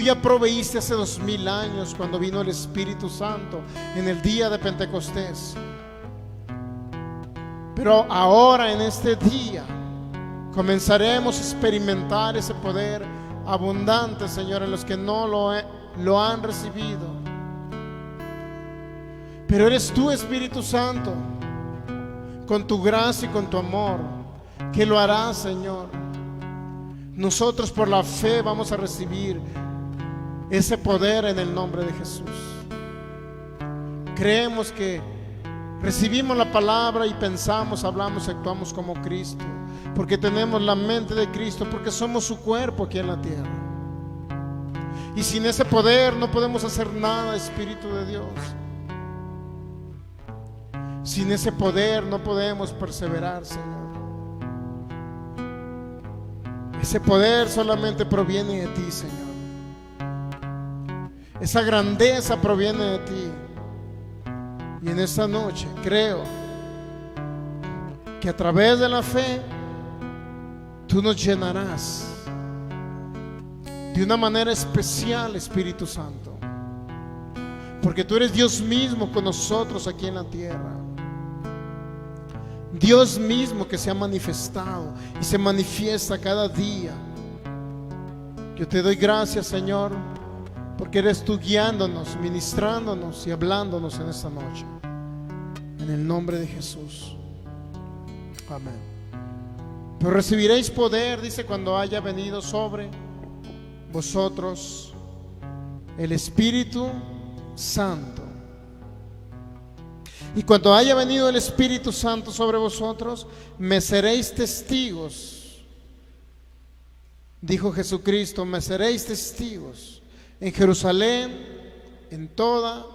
ya proveíste hace 2000 años cuando vino el Espíritu Santo en el día de Pentecostés. Pero ahora en este día comenzaremos a experimentar ese poder abundante, Señor, en los que no lo han recibido. Pero eres tú, Espíritu Santo, con tu gracia y con tu amor, que lo harás, Señor. Nosotros por la fe vamos a recibir ese poder en el nombre de Jesús. Creemos que recibimos la palabra y pensamos, hablamos, actuamos como Cristo, porque tenemos la mente de Cristo, porque somos su cuerpo aquí en la tierra. Y sin ese poder no podemos hacer nada, Espíritu de Dios. Sin ese poder no podemos perseverar, Señor. Ese poder solamente proviene de ti, Señor. Esa grandeza proviene de ti. Y en esta noche creo que a través de la fe tú nos llenarás de una manera especial, Espíritu Santo, porque tú eres Dios mismo con nosotros aquí en la tierra. Dios mismo que se ha manifestado y se manifiesta cada día. Yo te doy gracias, Señor, porque eres tú guiándonos, ministrándonos y hablándonos en esta noche. En el nombre de Jesús. Amén. Pero recibiréis poder, dice, cuando haya venido sobre vosotros el Espíritu Santo. Y cuando haya venido el Espíritu Santo sobre vosotros, me seréis testigos. Dijo Jesucristo, me seréis testigos en Jerusalén, en toda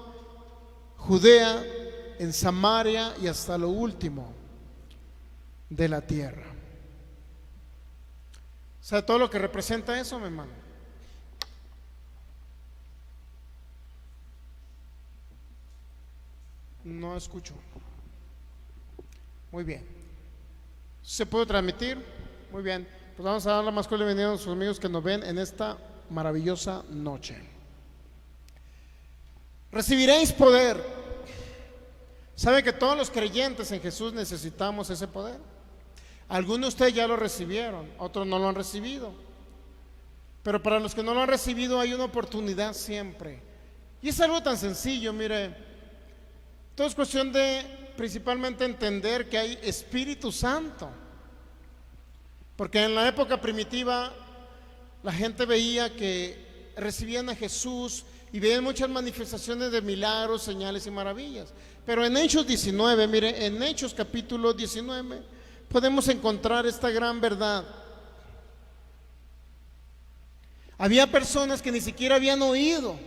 Judea, en Samaria y hasta lo último de la tierra. ¿Sabe todo lo que representa eso, mi hermano? No escucho. Muy bien. ¿Se puede transmitir? Muy bien. Pues vamos a dar la más cordial bienvenida a nuestros amigos que nos ven en esta maravillosa noche. Recibiréis poder. ¿Sabe que todos los creyentes en Jesús necesitamos ese poder? Algunos de ustedes ya lo recibieron, otros no lo han recibido. Pero para los que no lo han recibido hay una oportunidad siempre. Y es algo tan sencillo, mire. Todo es cuestión de principalmente entender que hay Espíritu Santo. Porque en la época primitiva la gente veía que recibían a Jesús y veían muchas manifestaciones de milagros, señales y maravillas. Pero en Hechos 19, mire, en Hechos capítulo 19 podemos encontrar esta gran verdad. Había personas que ni siquiera habían oído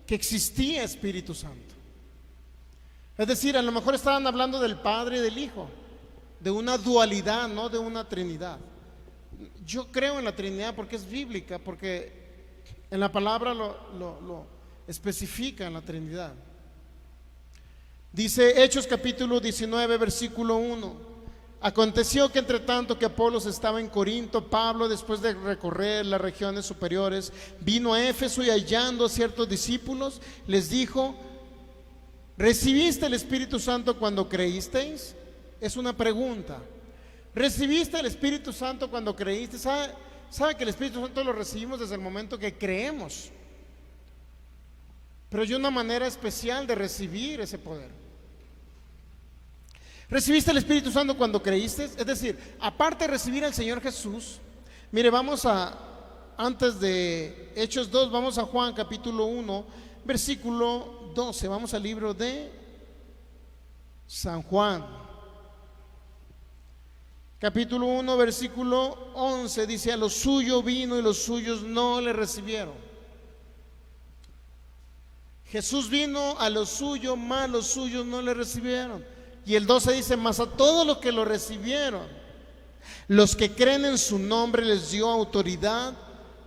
que existía Espíritu Santo. Es decir, a lo mejor estaban hablando del Padre y del Hijo, de una dualidad, no de una Trinidad. Yo creo en la Trinidad porque es bíblica, porque en la palabra lo especifica en la Trinidad. Dice Hechos capítulo 19, versículo 1. Aconteció que entre tanto que Apolos estaba en Corinto, Pablo, después de recorrer las regiones superiores, vino a Éfeso y hallando a ciertos discípulos, les dijo: ¿recibiste el Espíritu Santo cuando creísteis? Es una pregunta. ¿Recibiste el Espíritu Santo cuando creíste? ¿Sabe que el Espíritu Santo lo recibimos desde el momento que creemos? Pero hay una manera especial de recibir ese poder. ¿Recibiste el Espíritu Santo cuando creíste? Es decir, aparte de recibir al Señor Jesús, mire, antes de Hechos 2, vamos a Juan capítulo 1, versículo 12, vamos al libro de San Juan, capítulo 1, versículo 11, dice: a lo suyo vino y los suyos no le recibieron. Jesús vino a lo suyo, mas los suyos no le recibieron. Y el 12 dice: mas a todos los que lo recibieron, los que creen en su nombre, les dio autoridad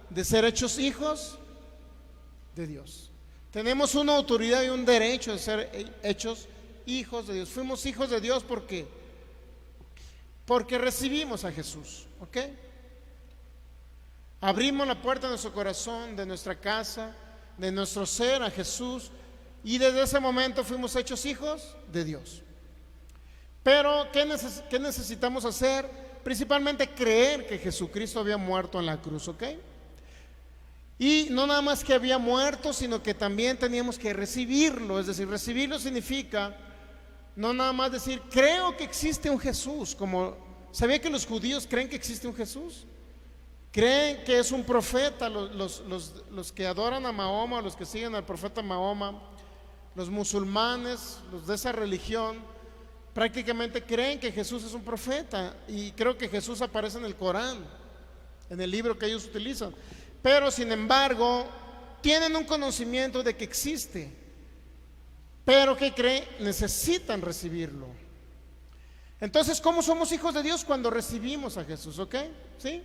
de ser hechos hijos de Dios. Tenemos una autoridad y un derecho de ser hechos hijos de Dios. Fuimos hijos de Dios porque recibimos a Jesús, ¿ok? Abrimos la puerta de nuestro corazón, de nuestra casa, de nuestro ser a Jesús, y desde ese momento fuimos hechos hijos de Dios. Pero ¿qué necesitamos hacer? Principalmente creer que Jesucristo había muerto en la cruz, ¿ok? Y no nada más que había muerto, sino que también teníamos que recibirlo. Es decir, recibirlo significa no nada más decir, creo que existe un Jesús, como ¿sabía que los judíos creen que existe un Jesús? Creen que es un profeta. Los que adoran a Mahoma, los que siguen al profeta Mahoma, los musulmanes, los de esa religión, prácticamente creen que Jesús es un profeta, y creo que Jesús aparece en el Corán, en el libro que ellos utilizan. Pero sin embargo tienen un conocimiento de que existe, pero ¿qué creen? Necesitan recibirlo. Entonces, ¿cómo somos hijos de Dios? Cuando recibimos a Jesús, ¿ok? ¿Sí?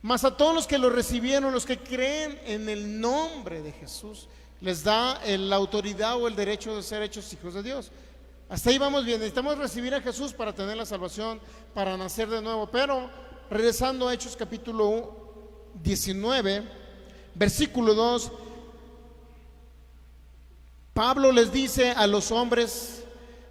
Mas a todos los que lo recibieron, los que creen en el nombre de Jesús, les da la autoridad o el derecho de ser hechos hijos de Dios. Hasta ahí vamos bien. Necesitamos recibir a Jesús para tener la salvación, para nacer de nuevo. Pero regresando a Hechos capítulo 19, versículo 2, Pablo les dice a los hombres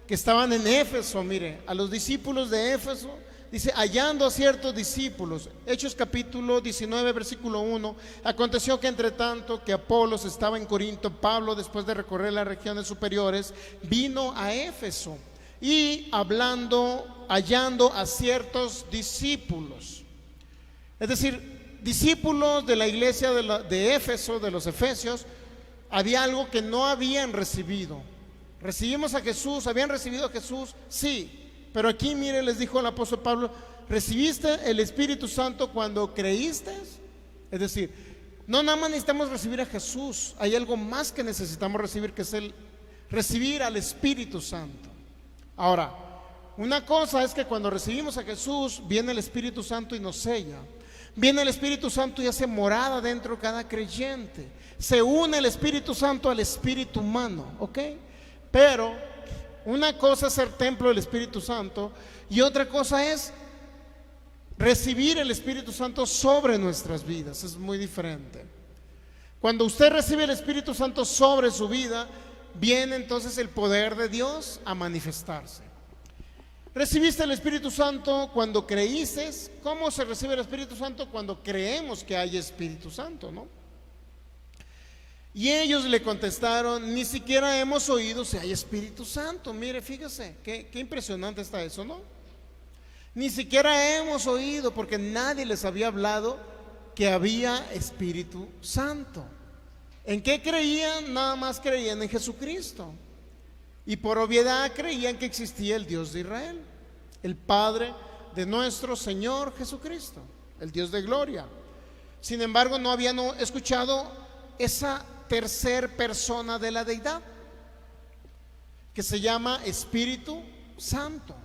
que estaban en Éfeso, mire, a los discípulos de Éfeso, dice, hallando a ciertos discípulos. Hechos capítulo 19, versículo 1, aconteció que entre tanto que Apolos estaba en Corinto, Pablo, después de recorrer las regiones superiores, vino a Éfeso, y hallando a ciertos discípulos, es decir, discípulos de la iglesia de Éfeso, de los efesios, había algo que no habían recibido. Recibimos a Jesús, habían recibido a Jesús, sí. Pero aquí, mire, les dijo el apóstol Pablo, ¿recibiste el Espíritu Santo cuando creíste? Es decir, no nada más necesitamos recibir a Jesús, hay algo más que necesitamos recibir, que es recibir al Espíritu Santo. Ahora, una cosa es que cuando recibimos a Jesús, viene el Espíritu Santo y nos sella. Viene el Espíritu Santo y hace morada dentro de cada creyente. Se une el Espíritu Santo al espíritu humano, ¿ok? Pero una cosa es ser templo del Espíritu Santo y otra cosa es recibir el Espíritu Santo sobre nuestras vidas. Es muy diferente. Cuando usted recibe el Espíritu Santo sobre su vida, viene entonces el poder de Dios a manifestarse. Recibiste el Espíritu Santo cuando creíste. ¿Cómo se recibe el Espíritu Santo? Cuando creemos que hay Espíritu Santo, ¿no? Y ellos le contestaron, ni siquiera hemos oído si hay Espíritu Santo. Mire, fíjese, qué impresionante está eso, ¿no? Ni siquiera hemos oído, porque nadie les había hablado que había Espíritu Santo. ¿En qué creían? Nada más creían en Jesucristo. Y por obviedad creían que existía el Dios de Israel, el Padre de nuestro Señor Jesucristo, el Dios de gloria. Sin embargo, no habían escuchado esa tercer persona de la deidad, que se llama Espíritu Santo.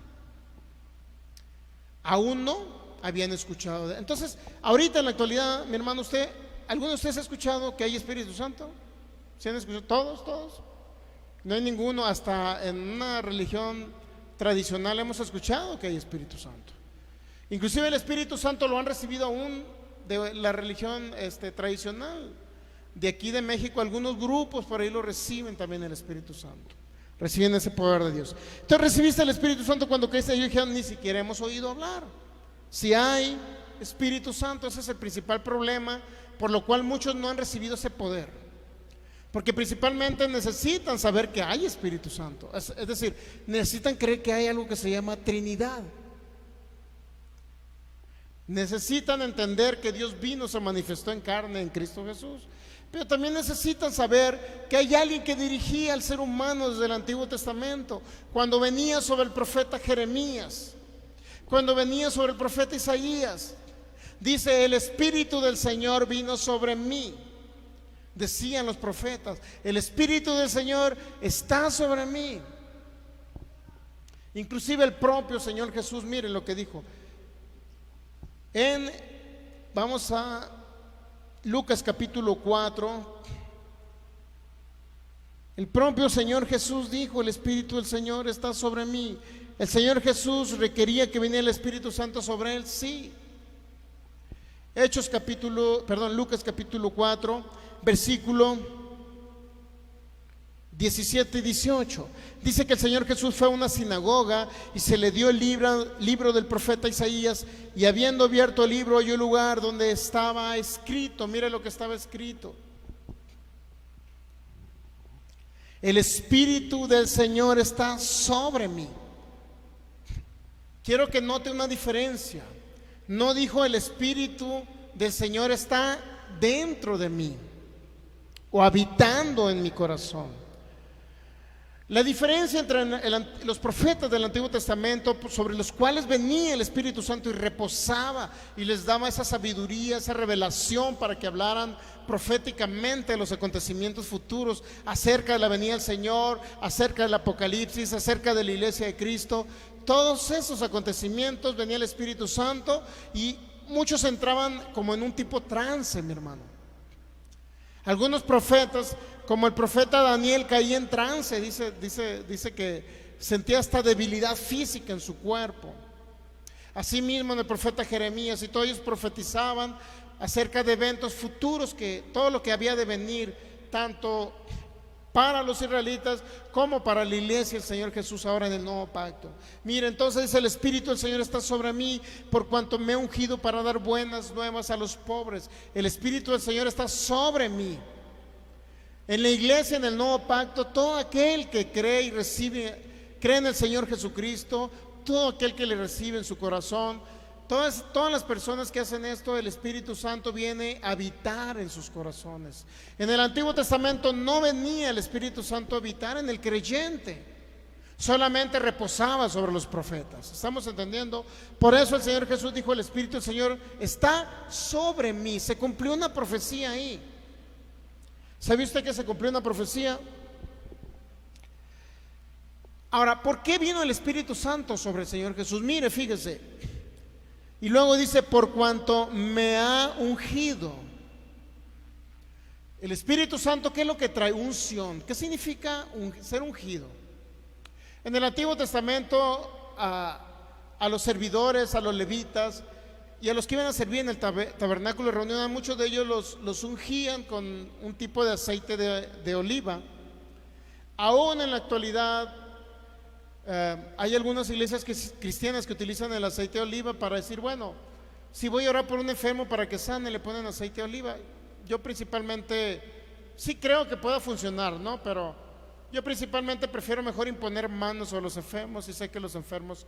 Aún no habían escuchado. Entonces, ahorita en la actualidad, mi hermano, ¿alguno de ustedes ha escuchado que hay Espíritu Santo? ¿Se han escuchado? ¿Todos? No hay ninguno. Hasta en una religión tradicional hemos escuchado que hay Espíritu Santo. Inclusive el Espíritu Santo lo han recibido aún de la religión tradicional de aquí de México. Algunos grupos por ahí lo reciben también, el Espíritu Santo. Reciben ese poder de Dios. Entonces, recibiste el Espíritu Santo cuando creíste. Ellos dijeron, ni siquiera hemos oído hablar si hay Espíritu Santo. Ese es el principal problema por lo cual muchos no han recibido ese poder, porque principalmente necesitan saber que hay Espíritu Santo. Es decir, necesitan creer que hay algo que se llama Trinidad. Necesitan entender que Dios vino, se manifestó en carne en Cristo Jesús. Pero también necesitan saber que hay alguien que dirigía al ser humano desde el Antiguo Testamento. Cuando venía sobre el profeta Jeremías, cuando venía sobre el profeta Isaías, dice, el Espíritu del Señor vino sobre mí. Decían los profetas, el Espíritu del Señor está sobre mí. Inclusive el propio Señor Jesús, miren lo que dijo. Vamos a Lucas capítulo 4. El propio Señor Jesús dijo, el Espíritu del Señor está sobre mí. El Señor Jesús requería que viniera el Espíritu Santo sobre él, sí. Lucas capítulo 4, versículo 17 y 18. Dice que el Señor Jesús fue a una sinagoga y se le dio el libro del profeta Isaías, y habiendo abierto el libro halló el lugar donde estaba escrito. Mire lo que estaba escrito: el Espíritu del Señor está sobre mí. Quiero que note una diferencia. No dijo el Espíritu del Señor está dentro de mí o habitando en mi corazón. La diferencia entre los profetas del Antiguo Testamento, sobre los cuales venía el Espíritu Santo y reposaba y les daba esa sabiduría, esa revelación para que hablaran proféticamente de los acontecimientos futuros, acerca de la venida del Señor, acerca del Apocalipsis, acerca de la iglesia de Cristo. Todos esos acontecimientos venía el Espíritu Santo, y muchos entraban como en un tipo trance, mi hermano. Algunos profetas, como el profeta Daniel, caía en trance. Dice que sentía hasta debilidad física en su cuerpo. Asimismo, en el profeta Jeremías, y todos ellos profetizaban acerca de eventos futuros, que todo lo que había de venir, tanto para los israelitas como para la iglesia del Señor Jesús ahora en el nuevo pacto. Mire, entonces dice: el Espíritu del Señor está sobre mí, por cuanto me he ungido para dar buenas nuevas a los pobres. El Espíritu del Señor está sobre mí. En la iglesia, en el nuevo pacto, todo aquel que cree y cree en el Señor Jesucristo, todo aquel que le recibe en su corazón, todas las personas que hacen esto, el Espíritu Santo viene a habitar en sus corazones. En el Antiguo Testamento no venía el Espíritu Santo a habitar en el creyente, solamente reposaba sobre los profetas. ¿Estamos entendiendo? Por eso el Señor Jesús dijo: el Espíritu del Señor está sobre mí. Se cumplió una profecía ahí. ¿Sabe usted que se cumplió una profecía? Ahora, ¿por qué vino el Espíritu Santo sobre el Señor Jesús? Mire, fíjese. Y luego dice: por cuanto me ha ungido. El Espíritu Santo, ¿qué es lo que trae? Unción. ¿Qué significa ser ungido? En el Antiguo Testamento, a los servidores, a los levitas y a los que iban a servir en el tabernáculo de reunión, a muchos de ellos los ungían con un tipo de aceite de oliva. Aún en la actualidad, hay algunas iglesias cristianas que utilizan el aceite de oliva para decir: bueno, si voy a orar por un enfermo para que sane, le ponen aceite de oliva. Yo principalmente sí creo que pueda funcionar, ¿no? Pero yo principalmente prefiero mejor imponer manos sobre los enfermos, y sé que los enfermos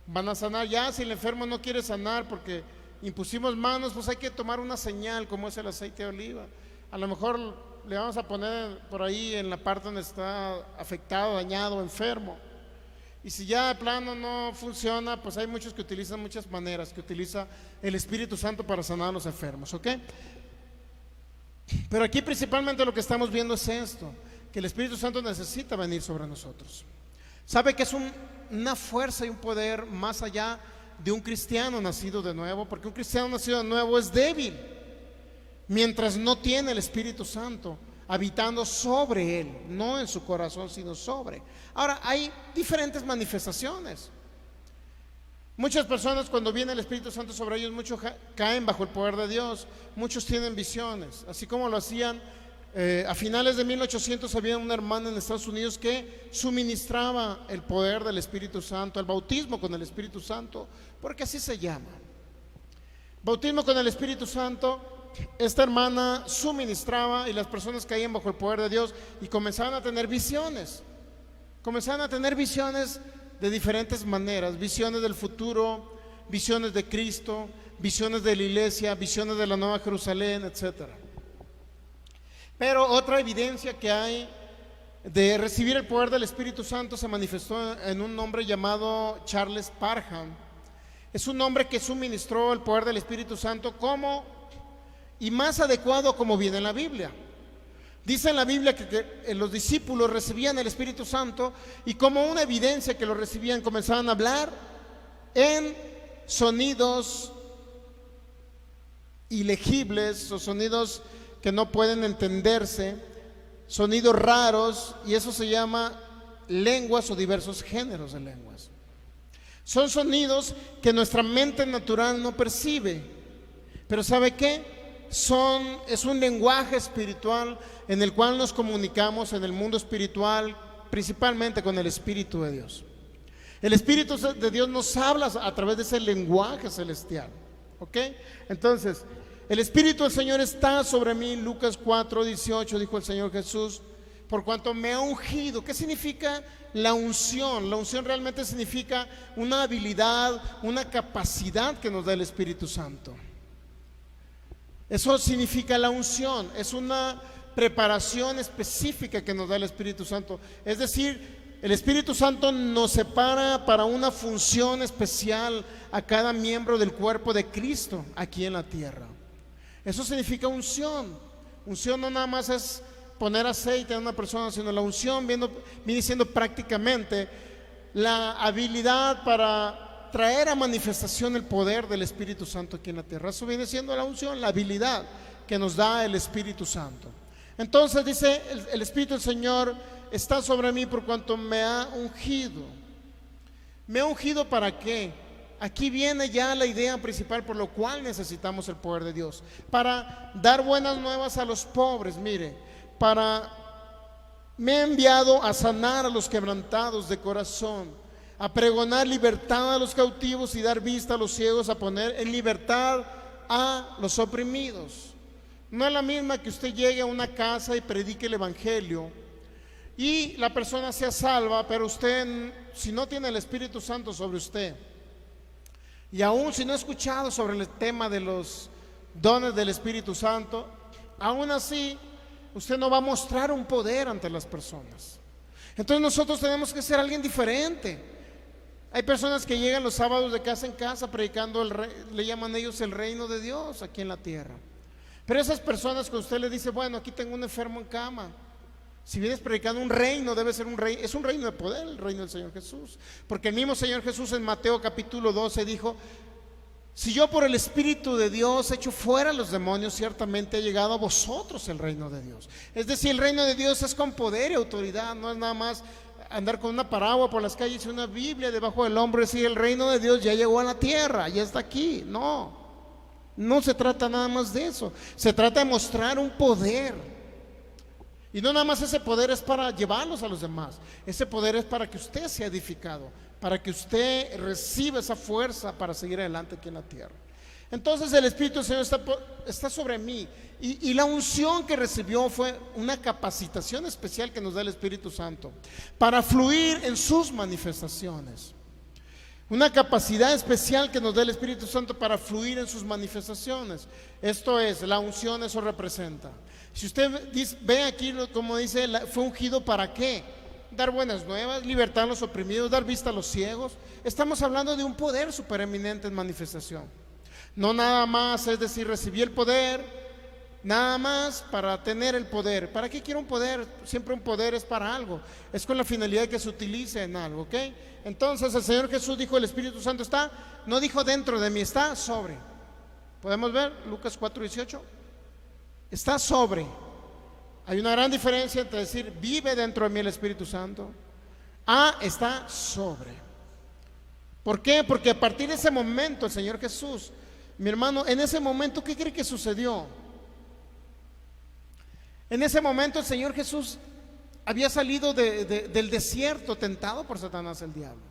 van a sanar. Ya si el enfermo no quiere sanar porque impusimos manos, pues hay que tomar una señal, como es el aceite de oliva. A lo mejor le vamos a poner por ahí en la parte donde está afectado, dañado, enfermo. Y si ya de plano no funciona, pues hay muchos que utilizan muchas maneras, que utiliza el Espíritu Santo para sanar a los enfermos, ¿ok? Pero aquí principalmente lo que estamos viendo es esto, que el Espíritu Santo necesita venir sobre nosotros. Sabe que es una fuerza y un poder más allá de un cristiano nacido de nuevo, porque un cristiano nacido de nuevo es débil mientras no tiene el Espíritu Santo habitando sobre él, no en su corazón, sino sobre. Ahora, hay diferentes manifestaciones. Muchas personas, cuando viene el Espíritu Santo sobre ellos, muchos caen bajo el poder de Dios, muchos tienen visiones, así como lo hacían a finales de 1800. Había una hermana en Estados Unidos que suministraba el poder del Espíritu Santo, el bautismo con el Espíritu Santo, porque así se llama, bautismo con el Espíritu Santo. Esta hermana suministraba y las personas caían bajo el poder de Dios y comenzaban a tener visiones. Comenzaban a tener visiones de diferentes maneras: visiones del futuro, visiones de Cristo, visiones de la iglesia, visiones de la Nueva Jerusalén, etcétera. Pero otra evidencia que hay de recibir el poder del Espíritu Santo se manifestó en un hombre llamado Charles Parham. Es un hombre que suministró el poder del Espíritu Santo como y más adecuado como viene en la Biblia. Dice en la Biblia que los discípulos recibían el Espíritu Santo y como una evidencia que lo recibían, comenzaban a hablar en sonidos ilegibles o sonidos que no pueden entenderse, sonidos raros, y eso se llama lenguas o diversos géneros de lenguas. Son sonidos que nuestra mente natural no percibe, Pero ¿sabe qué? Es un lenguaje espiritual en el cual nos comunicamos en el mundo espiritual, principalmente con el Espíritu de Dios. El Espíritu de Dios nos habla a través de ese lenguaje celestial. ¿Ok? Entonces, el Espíritu del Señor está sobre mí. Lucas 4:18 dijo el Señor Jesús, por cuanto me ha ungido. ¿Qué significa la unción? La unción realmente significa una habilidad, una capacidad que nos da el Espíritu Santo. Eso significa la unción. Es una preparación específica que nos da el Espíritu Santo. Es decir, el Espíritu Santo nos separa para una función especial a cada miembro del cuerpo de Cristo aquí en la tierra. Eso significa unción. Unción no nada más es poner aceite en una persona, sino la unción viene siendo prácticamente la habilidad para traer a manifestación el poder del Espíritu Santo aquí en la tierra. Eso viene siendo la unción, la habilidad que nos da el Espíritu Santo. Entonces dice el Espíritu del Señor está sobre mí por cuanto me ha ungido. ¿Me ha ungido para qué? Aquí viene ya la idea principal por lo cual necesitamos el poder de Dios. Para dar buenas nuevas a los pobres, mire. Me ha enviado a sanar a los quebrantados de corazón, a pregonar libertad a los cautivos y dar vista a los ciegos, a poner en libertad a los oprimidos. No es la misma que usted llegue a una casa y predique el evangelio y la persona sea salva, pero usted, si no tiene el Espíritu Santo sobre usted, y aún si no ha escuchado sobre el tema de los dones del Espíritu Santo, aún así usted no va a mostrar un poder ante las personas. Entonces nosotros tenemos que ser alguien diferente. Hay personas que llegan los sábados de casa en casa predicando le llaman ellos el reino de Dios aquí en la tierra. Pero esas personas que usted le dice, bueno, aquí tengo un enfermo en cama. Si vienes predicando un reino, debe ser un reino, es un reino de poder, el reino del Señor Jesús. Porque el mismo Señor Jesús en Mateo capítulo 12 dijo, si yo por el Espíritu de Dios echo fuera a los demonios, ciertamente ha llegado a vosotros el reino de Dios. Es decir, el reino de Dios es con poder y autoridad, no es nada más andar con una paraguas por las calles y una Biblia debajo del hombro y decir el reino de Dios ya llegó a la tierra, ya está aquí. No se trata nada más de eso. Se trata de mostrar un poder. Y no nada más ese poder es para llevarlos a los demás. Ese poder es para que usted sea edificado, para que usted reciba esa fuerza para seguir adelante aquí en la tierra. Entonces el Espíritu del Señor está sobre mí. Y la unción que recibió fue una capacitación especial que nos da el Espíritu Santo para fluir en sus manifestaciones. Una capacidad especial que nos da el Espíritu Santo para fluir en sus manifestaciones. Esto es, la unción, eso representa. Si usted ve aquí como dice, fue ungido ¿para qué? Dar buenas nuevas, libertar a los oprimidos, dar vista a los ciegos. Estamos hablando de un poder supereminente en manifestación. No nada más, es decir, recibí el poder, nada más para tener el poder. ¿Para qué quiero un poder? Siempre un poder es para algo, es con la finalidad de que se utilice en algo, ¿ok? Entonces el Señor Jesús dijo, el Espíritu Santo está, no dijo dentro de mí, está sobre. ¿Podemos ver? Lucas 4:18. Está sobre. Hay una gran diferencia entre decir vive dentro de mí el Espíritu Santo está sobre. ¿Por qué? Porque a partir de ese momento el Señor Jesús, mi hermano, en ese momento, ¿qué cree que sucedió? En ese momento el Señor Jesús había salido del desierto, tentado por Satanás el diablo.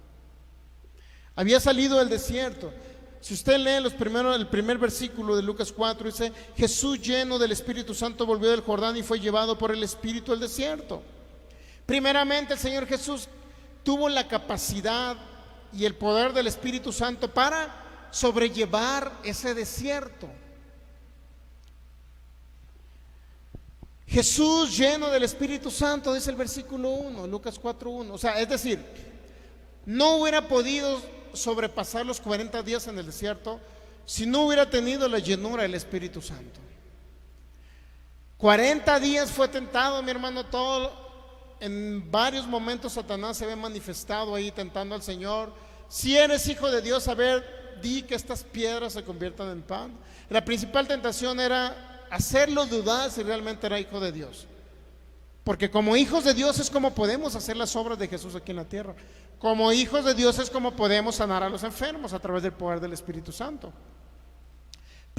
Había salido del desierto. Si usted lee el primer versículo de Lucas 4, dice, Jesús lleno del Espíritu Santo volvió del Jordán y fue llevado por el Espíritu al desierto. Primeramente el Señor Jesús tuvo la capacidad y el poder del Espíritu Santo para sobrellevar ese desierto. Jesús lleno del Espíritu Santo, dice el versículo 1, Lucas 4:1. O sea, es decir, no hubiera podido sobrepasar los 40 días en el desierto si no hubiera tenido la llenura del Espíritu Santo. 40 días fue tentado, mi hermano, en varios momentos Satanás se ve manifestado ahí tentando al Señor. Si eres hijo de Dios, a ver, di que estas piedras se conviertan en pan. La principal tentación era hacerlo dudar si realmente era hijo de Dios, porque como hijos de Dios es como podemos hacer las obras de Jesús aquí en la tierra. Como hijos de Dios es como podemos sanar a los enfermos a través del poder del Espíritu Santo.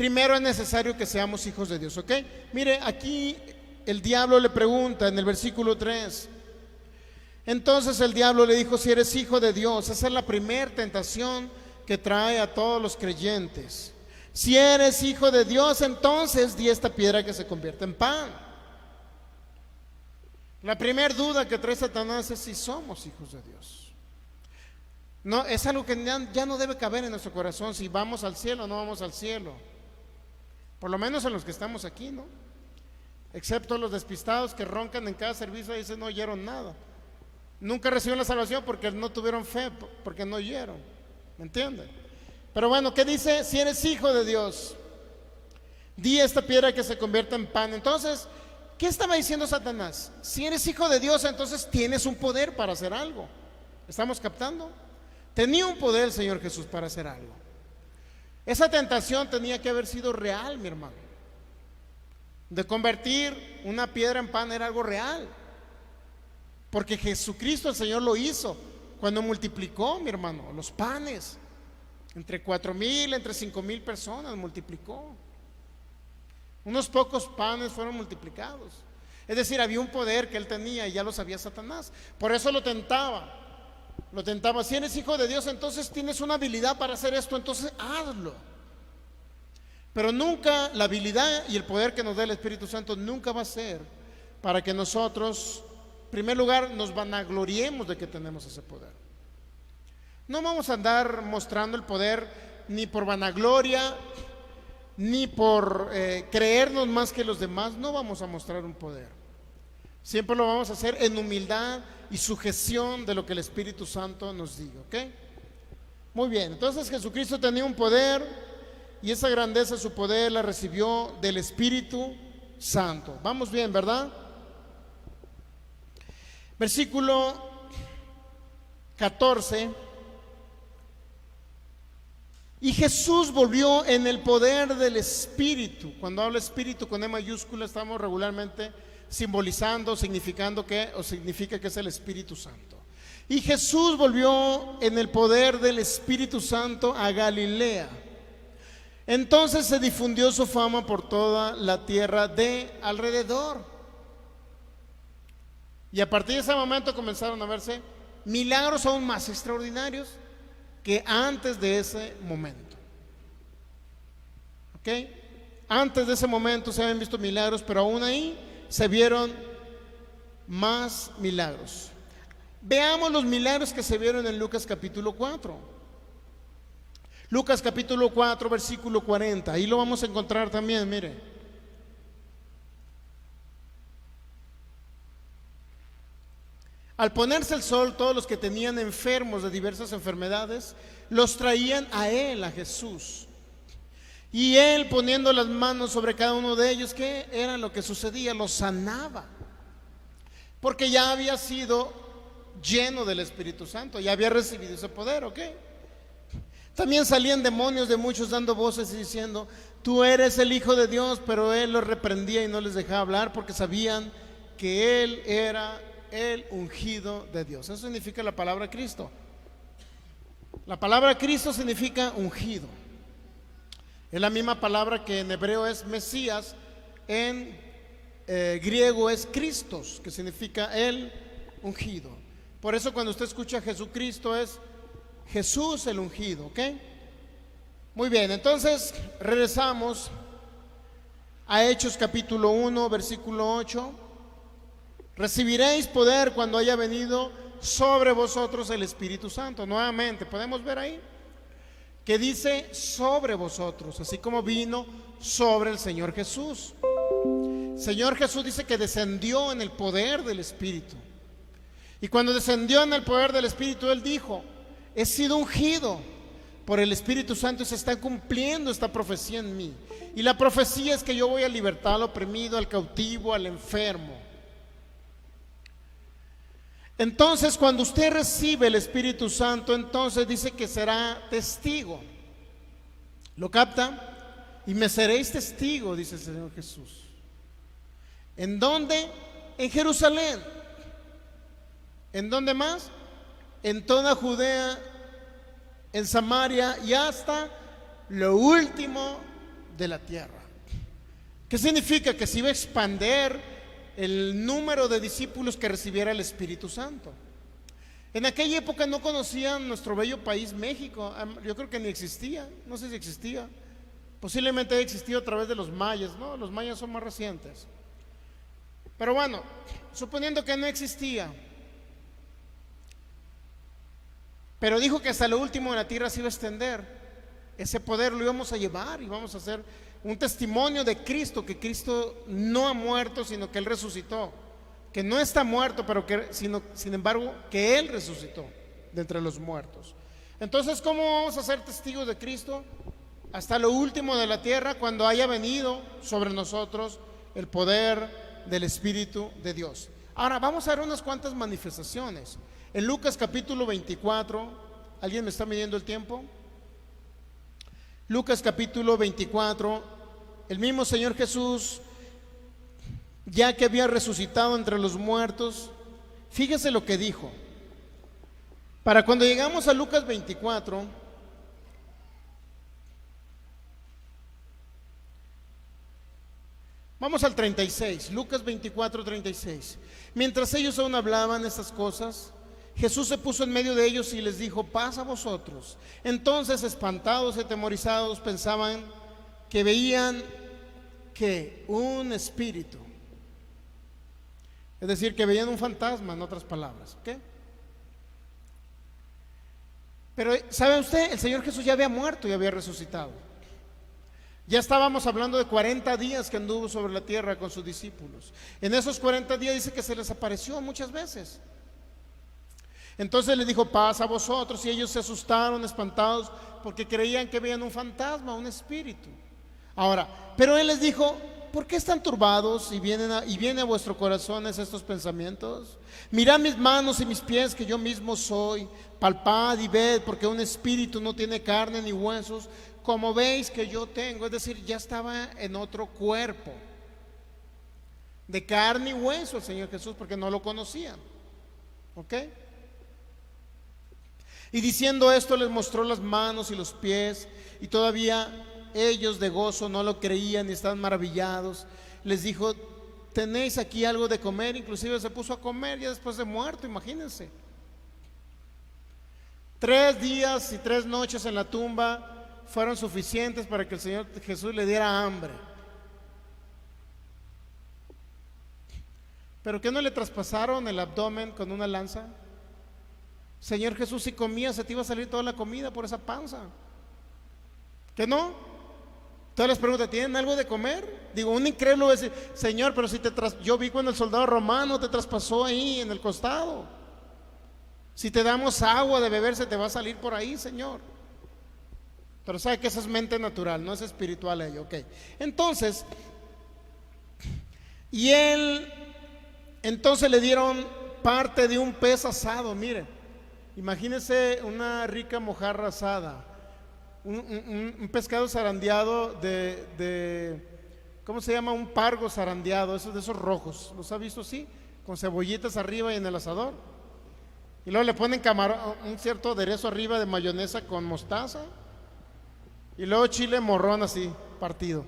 primero es necesario que seamos hijos de Dios, ¿ok? Mire, aquí el diablo le pregunta en el versículo 3. Entonces el diablo le dijo: si eres hijo de Dios. Esa es la primera tentación que trae a todos los creyentes. Si eres hijo de Dios, entonces di esta piedra que se convierta en pan. La primera duda que trae Satanás es si somos hijos de Dios. No, es algo que ya no debe caber en nuestro corazón, si vamos al cielo o no vamos al cielo. Por lo menos en los que estamos aquí, ¿no? Excepto los despistados que roncan en cada servicio y dicen no oyeron nada. Nunca recibieron la salvación porque no tuvieron fe, porque no oyeron. ¿Me entienden? Pero bueno, ¿qué dice? Si eres hijo de Dios, di esta piedra que se convierta en pan. Entonces, ¿qué estaba diciendo Satanás? Si eres hijo de Dios, entonces tienes un poder para hacer algo. ¿Estamos captando? Tenía un poder el Señor Jesús para hacer algo. Esa tentación tenía que haber sido real, mi hermano. De convertir una piedra en pan era algo real. Porque Jesucristo el Señor lo hizo cuando multiplicó, mi hermano, los panes. Entre 4,000, entre 5,000 personas multiplicó. Unos pocos panes fueron multiplicados. Es decir, había un poder que él tenía y ya lo sabía Satanás. Por eso lo tentaba. Lo tentaba: si eres hijo de Dios, entonces tienes una habilidad para hacer esto, entonces hazlo. Pero nunca la habilidad y el poder que nos da el Espíritu Santo nunca va a ser para que nosotros, en primer lugar, nos vanagloriemos de que tenemos ese poder. No vamos a andar mostrando el poder ni por vanagloria, ni por creernos más que los demás. No vamos a mostrar un poder. Siempre lo vamos a hacer en humildad y sujeción de lo que el Espíritu Santo nos diga, ¿ok? Muy bien, entonces Jesucristo tenía un poder y esa grandeza de su poder la recibió del Espíritu Santo. Vamos bien, ¿verdad? Versículo 14. Y Jesús volvió en el poder del Espíritu. Cuando habla Espíritu con E mayúscula, estamos regularmente simbolizando, significando que, o significa que es el Espíritu Santo. Y Jesús volvió en el poder del Espíritu Santo a Galilea. Entonces se difundió su fama por toda la tierra de alrededor. Y a partir de ese momento comenzaron a verse milagros aún más extraordinarios que antes de ese momento. ¿Ok? Antes de ese momento se habían visto milagros, pero aún ahí se vieron más milagros. Veamos los milagros que se vieron en Lucas capítulo 4. Lucas capítulo 4, versículo 40. Ahí lo vamos a encontrar también, mire. Al ponerse el sol, todos los que tenían enfermos de diversas enfermedades los traían a él, a Jesús. Y él, poniendo las manos sobre cada uno de ellos, ¿qué era lo que sucedía? Los sanaba. Porque ya había sido lleno del Espíritu Santo, ya había recibido ese poder, ¿ok? También salían demonios de muchos dando voces y diciendo: tú eres el Hijo de Dios. Pero él los reprendía y no les dejaba hablar porque sabían que él era el ungido de Dios. Eso significa la palabra Cristo. La palabra Cristo significa ungido. Es la misma palabra que en hebreo es Mesías, en griego es Christos, que significa el ungido. Por eso cuando usted escucha a Jesucristo es Jesús el ungido, ¿ok? Muy bien, entonces regresamos a Hechos capítulo 1, versículo 8. Recibiréis poder cuando haya venido sobre vosotros el Espíritu Santo. Nuevamente, podemos ver ahí que dice sobre vosotros, así como vino sobre el Señor Jesús. Señor Jesús dice que descendió en el poder del Espíritu. Y cuando descendió en el poder del Espíritu, Él dijo: he sido ungido por el Espíritu Santo y se está cumpliendo esta profecía en mí. Y la profecía es que yo voy a libertar al oprimido, al cautivo, al enfermo. Entonces, cuando usted recibe el Espíritu Santo, entonces dice que será testigo. ¿Lo capta? Y me seréis testigo, dice el Señor Jesús. ¿En dónde? En Jerusalén. ¿En dónde más? En toda Judea, en Samaria y hasta lo último de la tierra. ¿Qué significa? Que se iba a expandir el número de discípulos que recibiera el Espíritu Santo. En aquella época no conocían nuestro bello país México. Yo creo que ni existía, no sé si existía. Posiblemente haya existido a través de los mayas, ¿no? Los mayas son más recientes. Pero bueno, suponiendo que no existía, pero dijo que hasta lo último de la tierra se iba a extender. Ese poder lo íbamos a llevar y vamos a hacer un testimonio de Cristo, que Cristo no ha muerto, sino que Él resucitó. Que no está muerto, pero sin embargo, que Él resucitó de entre los muertos. Entonces, ¿cómo vamos a ser testigos de Cristo? Hasta lo último de la tierra, cuando haya venido sobre nosotros el poder del Espíritu de Dios. Ahora, vamos a ver unas cuantas manifestaciones. En Lucas capítulo 24, ¿alguien me está midiendo el tiempo? Lucas capítulo 24, el mismo Señor Jesús, ya que había resucitado entre los muertos, fíjese lo que dijo. Para cuando llegamos a Lucas 24, vamos al 36, Lucas 24, 36. Mientras ellos aún hablaban estas cosas, Jesús se puso en medio de ellos y les dijo: paz a vosotros. Entonces, espantados y atemorizados, pensaban que veían que un espíritu, es decir, que veían un fantasma, en otras palabras, ¿ok? Pero ¿sabe usted? El Señor Jesús ya había muerto y había resucitado. Ya estábamos hablando de 40 días que anduvo sobre la tierra con sus discípulos. En esos 40 días dice que se les apareció muchas veces. Entonces les dijo: paz a vosotros. Y ellos se asustaron, espantados, porque creían que veían un fantasma, un espíritu. Ahora, pero Él les dijo: ¿por qué están turbados y vienen a vuestros corazones estos pensamientos? Mirad mis manos y mis pies, que yo mismo soy. Palpad y ved, porque un espíritu no tiene carne ni huesos, como veis que yo tengo. Es decir, ya estaba en otro cuerpo de carne y hueso el Señor Jesús, porque no lo conocían. ¿Ok? Y diciendo esto, les mostró las manos y los pies, y todavía ellos de gozo no lo creían y estaban maravillados. Les dijo: ¿tenéis aquí algo de comer? Inclusive se puso a comer ya después de muerto, imagínense. 3 días y 3 noches en la tumba fueron suficientes para que el Señor Jesús le diera hambre. ¿Pero qué no le traspasaron el abdomen con una lanza? Señor Jesús, si comías, se te iba a salir toda la comida por esa panza. ¿Qué no? Entonces les pregunto: ¿tienen algo de comer? Digo, un incrédulo va a decir: Señor, pero si yo vi cuando el soldado romano te traspasó ahí en el costado. Si te damos agua de beber, se te va a salir por ahí, Señor. Pero sabe que esa es mente natural, no es espiritual ello. Ok. Entonces le dieron parte de un pez asado. Mire, imagínese una rica mojarra asada, un pescado zarandeado ¿cómo se llama? Un pargo zarandeado, esos de esos rojos. ¿Los ha visto así? Con cebollitas arriba y en el asador. Y luego le ponen un cierto aderezo arriba de mayonesa con mostaza. Y luego chile morrón así, partido.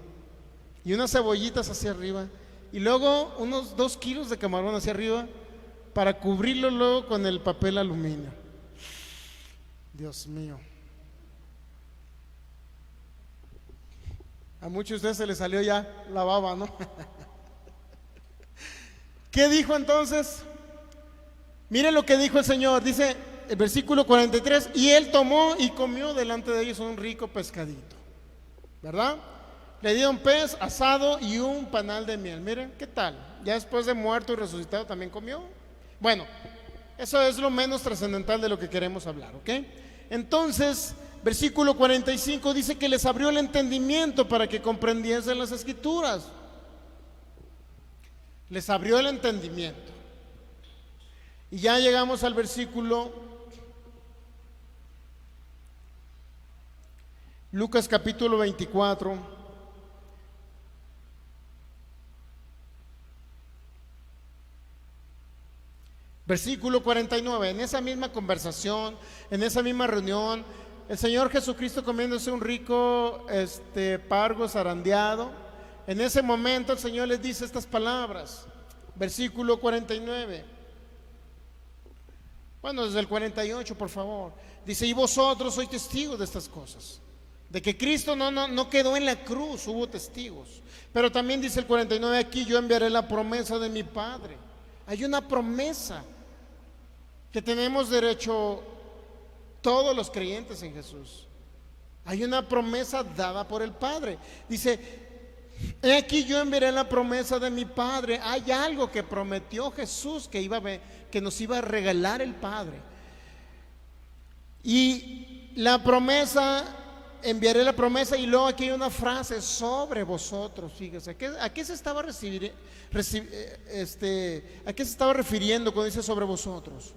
Y unas cebollitas hacia arriba. Y luego unos 2 kilos de camarón hacia arriba, para cubrirlo luego con el papel aluminio. Dios mío. A muchos de ustedes se les salió ya la baba, ¿no? ¿Qué dijo entonces? Miren lo que dijo el Señor. Dice el versículo 43: y Él tomó y comió delante de ellos un rico pescadito, ¿verdad? Le dieron pez asado y un panal de miel. Miren, ¿qué tal? Ya después de muerto y resucitado también comió. Bueno, eso es lo menos trascendental de lo que queremos hablar, ¿ok? Entonces, versículo 45 dice que les abrió el entendimiento para que comprendiesen las Escrituras. Les abrió el entendimiento. Y ya llegamos al versículo, Lucas capítulo 24, versículo 49. En esa misma conversación, en esa misma reunión, el Señor Jesucristo comiéndose un rico pargo zarandeado. En ese momento el Señor les dice estas palabras, versículo 49. Bueno, desde el 48, por favor. Dice, y vosotros sois testigos de estas cosas. De que Cristo no quedó en la cruz, hubo testigos. Pero también dice el 49, aquí yo enviaré la promesa de mi Padre. Hay una promesa que tenemos derecho todos los creyentes en Jesús. Hay una promesa dada por el Padre. Dice, he aquí yo enviaré la promesa de mi Padre. Hay algo que prometió Jesús que nos iba a regalar el Padre. Y la promesa, enviaré la promesa, y luego aquí hay una frase, sobre vosotros. Fíjese, ¿a qué se estaba ¿a qué se estaba refiriendo cuando dice sobre vosotros?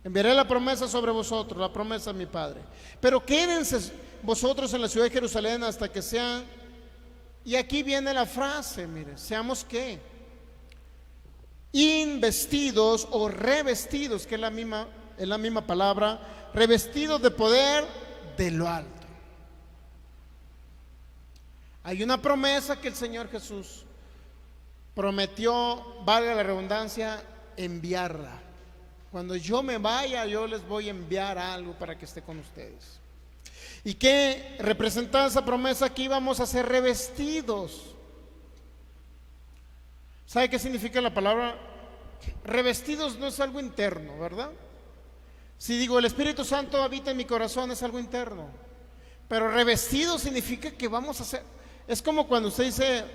Enviaré la promesa sobre vosotros, la promesa de mi Padre. Pero quédense vosotros en la ciudad de Jerusalén hasta que sean. Y aquí viene la frase, mire, seamos ¿qué? Investidos o revestidos, que es la misma palabra, revestidos de poder de lo alto. Hay una promesa que el Señor Jesús prometió, valga la redundancia, enviarla. Cuando yo me vaya, yo les voy a enviar algo para que esté con ustedes. ¿Y qué representaba esa promesa? Que íbamos a ser revestidos. ¿Sabe qué significa la palabra? Revestidos no es algo interno, ¿verdad? Si digo el Espíritu Santo habita en mi corazón, es algo interno. Pero revestido significa que vamos a ser. Es como cuando usted dice,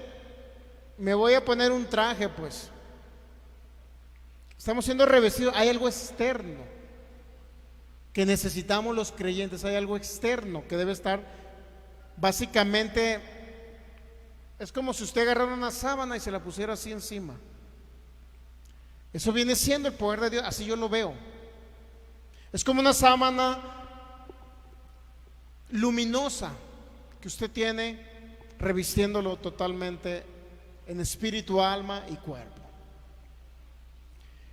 me voy a poner un traje, pues. Estamos siendo revestidos. Hay algo externo que necesitamos los creyentes. Hay algo externo que debe estar. Básicamente es como si usted agarrara una sábana y se la pusiera así encima. Eso viene siendo el poder de Dios. Así yo lo veo. Es como una sábana luminosa que usted tiene, revistiéndolo totalmente en espíritu, alma y cuerpo.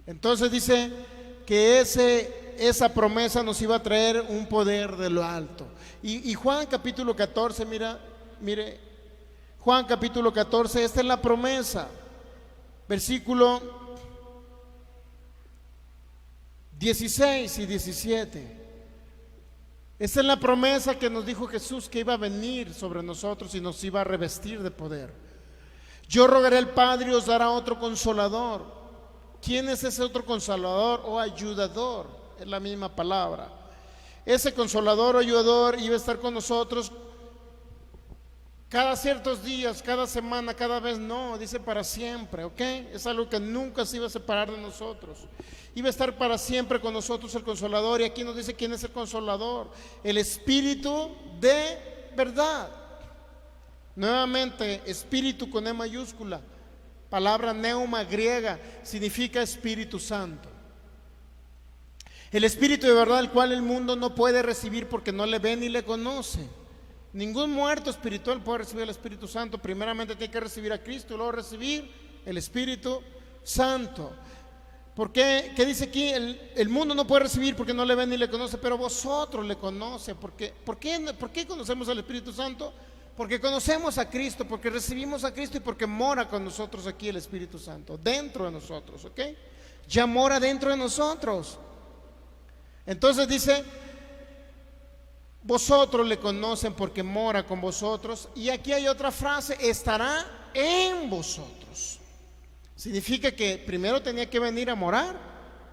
Entonces dice que esa promesa nos iba a traer un poder de lo alto. Y Juan capítulo 14, mire, Juan capítulo 14, esta es la promesa. Versículo 16 y 17. Esta es la promesa que nos dijo Jesús, que iba a venir sobre nosotros y nos iba a revestir de poder. Yo rogaré al Padre y os dará otro consolador. ¿Quién es ese otro consolador o ayudador? Es la misma palabra. Ese consolador o ayudador iba a estar con nosotros cada ciertos días, cada semana, cada vez. No, dice para siempre, ¿ok? Es algo que nunca se iba a separar de nosotros. Iba a estar para siempre con nosotros el consolador. Y aquí nos dice quién es el consolador: el Espíritu de verdad. Nuevamente, Espíritu con E mayúscula. Palabra neuma griega, significa Espíritu Santo. El Espíritu de verdad, el cual el mundo no puede recibir porque no le ve ni le conoce. Ningún muerto espiritual puede recibir el Espíritu Santo. Primeramente tiene que recibir a Cristo y luego recibir el Espíritu Santo. ¿Por qué? ¿Qué dice aquí? El mundo no puede recibir porque no le ve ni le conoce, pero vosotros le conocen. ¿Por qué conocemos al Espíritu Santo? Porque conocemos a Cristo, porque recibimos a Cristo y porque mora con nosotros aquí el Espíritu Santo, dentro de nosotros, ¿ok? Ya mora dentro de nosotros. Entonces dice, vosotros le conocen porque mora con vosotros. Y aquí hay otra frase, estará en vosotros. Significa que primero tenía que venir a morar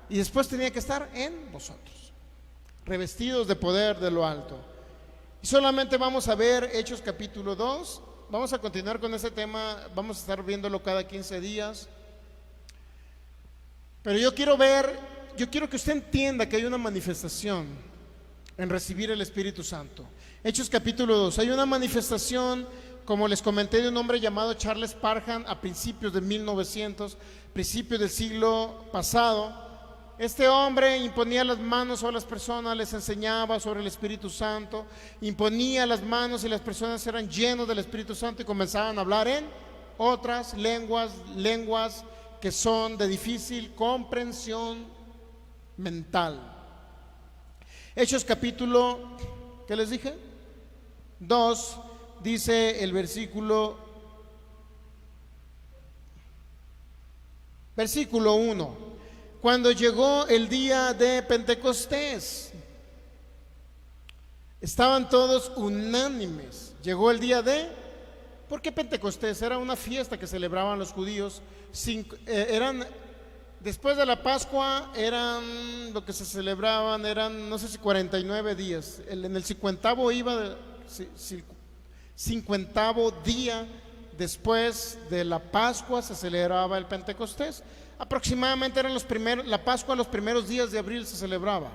y después tenía que estar en vosotros, revestidos de poder de lo alto. Y solamente vamos a ver Hechos capítulo 2. Vamos a continuar con ese tema. Vamos a estar viéndolo cada 15 días. Pero yo quiero que usted entienda que hay una manifestación en recibir el Espíritu Santo. Hechos capítulo 2. Hay una manifestación, como les comenté, de un hombre llamado Charles Parham a principios de 1900, principios del siglo pasado. Este hombre imponía las manos sobre las personas, les enseñaba sobre el Espíritu Santo, imponía las manos y las personas eran llenos del Espíritu Santo y comenzaban a hablar en otras lenguas que son de difícil comprensión mental. Hechos capítulo, ¿qué les dije? 2, dice el versículo 1. Cuando llegó el día de Pentecostés, estaban todos unánimes. Llegó el día de... ¿Por qué Pentecostés? Era una fiesta que celebraban los judíos. Después de la Pascua, lo que se celebraban eran, no sé si 49 días. En el 50º día después de la Pascua se celebraba el Pentecostés. Aproximadamente eran la Pascua los primeros días de abril se celebraba.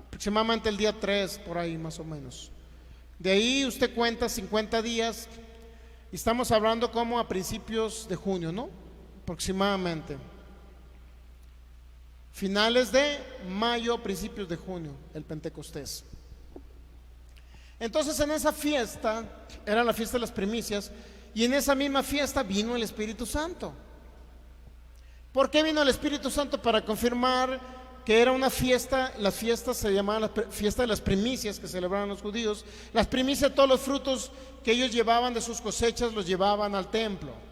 Aproximadamente el día 3, por ahí más o menos. De ahí usted cuenta 50 días. Y estamos hablando como a principios de junio, ¿no? Aproximadamente. Finales de mayo, principios de junio, el Pentecostés. Entonces en esa fiesta, era la fiesta de las primicias, y en esa misma fiesta vino el Espíritu Santo. ¿Por qué vino el Espíritu Santo? Para confirmar que era una fiesta. Las fiestas se llamaban la fiesta de las primicias que celebraban los judíos. Las primicias, todos los frutos que ellos llevaban de sus cosechas los llevaban al templo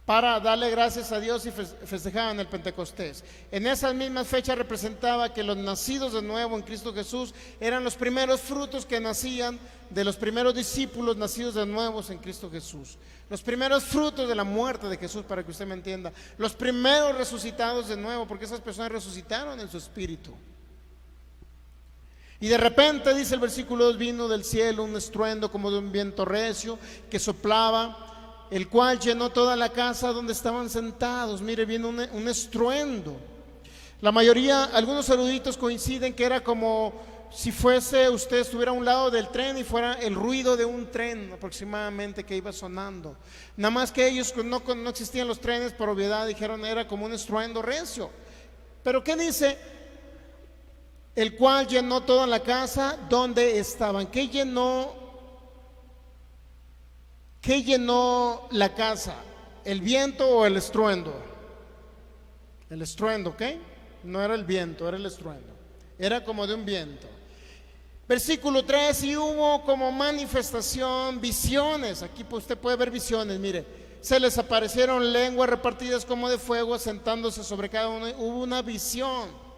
para darle gracias a Dios, y festejaban el Pentecostés. En esas mismas fechas representaba que los nacidos de nuevo en Cristo Jesús eran los primeros frutos que nacían de los primeros discípulos nacidos de nuevo en Cristo Jesús. Los primeros frutos de la muerte de Jesús, para que usted me entienda. Los primeros resucitados de nuevo, porque esas personas resucitaron en su espíritu. Y de repente, dice el versículo 2, vino del cielo un estruendo como de un viento recio que soplaba, el cual llenó toda la casa donde estaban sentados. Mire, viene un estruendo. La mayoría, algunos eruditos coinciden que era como si usted estuviera a un lado del tren y fuera el ruido de un tren aproximadamente que iba sonando. Nada más que ellos no existían los trenes, por obviedad dijeron era como un estruendo recio. Pero ¿qué dice? El cual llenó toda la casa donde estaban. ¿Qué llenó la casa? ¿El viento o el estruendo? El estruendo, ¿ok? No era el viento, era el estruendo. Era como de un viento. Versículo 3, y hubo como manifestación visiones. Aquí usted puede ver visiones, mire. Se les aparecieron lenguas repartidas como de fuego, sentándose sobre cada uno. Hubo una visión.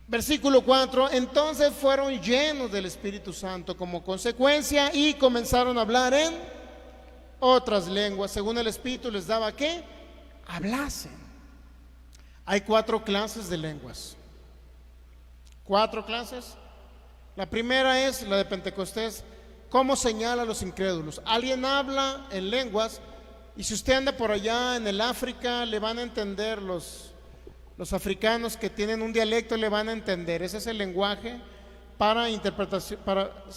Versículo 4, entonces fueron llenos del Espíritu Santo como consecuencia y comenzaron a hablar en otras lenguas, según el Espíritu les daba que hablasen. Hay 4 clases de lenguas. 4 clases. La primera es la de Pentecostés. ¿Cómo señala a los incrédulos? Alguien habla en lenguas, y si usted anda por allá en el África, le van a entender los africanos que tienen un dialecto, le van a entender. Ese es el lenguaje para interpretación,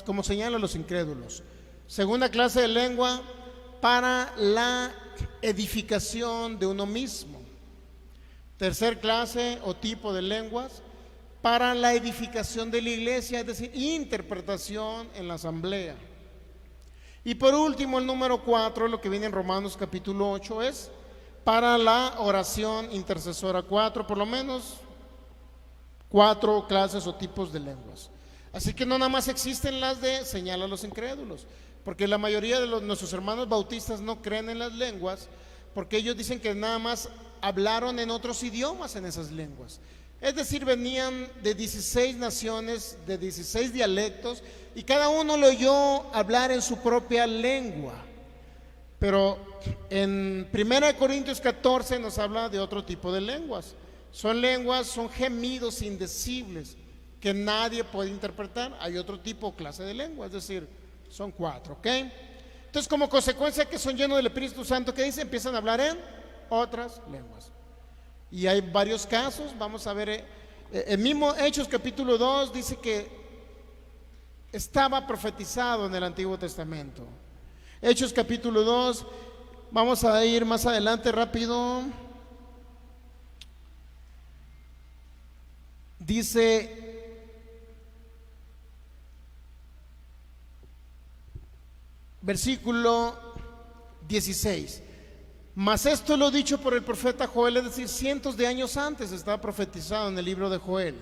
como señala a los incrédulos. Segunda clase de lengua, para la edificación de uno mismo. Tercer clase o tipo de lenguas, para la edificación de la iglesia, es decir, interpretación en la asamblea. Y por último, el número 4, lo que viene en Romanos capítulo 8, es para la oración intercesora. 4, por lo menos 4 clases o tipos de lenguas. Así que no nada más existen las de señala a los incrédulos, porque la mayoría de nuestros hermanos bautistas no creen en las lenguas, porque ellos dicen que nada más hablaron en otros idiomas en esas lenguas. Es decir, venían de 16 naciones, de 16 dialectos, y cada uno lo oyó hablar en su propia lengua. Pero en 1 Corintios 14 nos habla de otro tipo de lenguas. Son gemidos indecibles que nadie puede interpretar. Hay otro tipo, clase de lengua, es decir, son 4, ¿ok? Entonces, como consecuencia que son llenos del Espíritu Santo, ¿qué dice? Empiezan a hablar en otras lenguas. Y hay varios casos. Vamos a ver, el mismo Hechos capítulo 2 dice que estaba profetizado en el Antiguo Testamento. Hechos capítulo 2, vamos a ir más adelante rápido. Dice, versículo 16: Mas esto lo dicho por el profeta Joel, es decir, cientos de años antes estaba profetizado en el libro de Joel.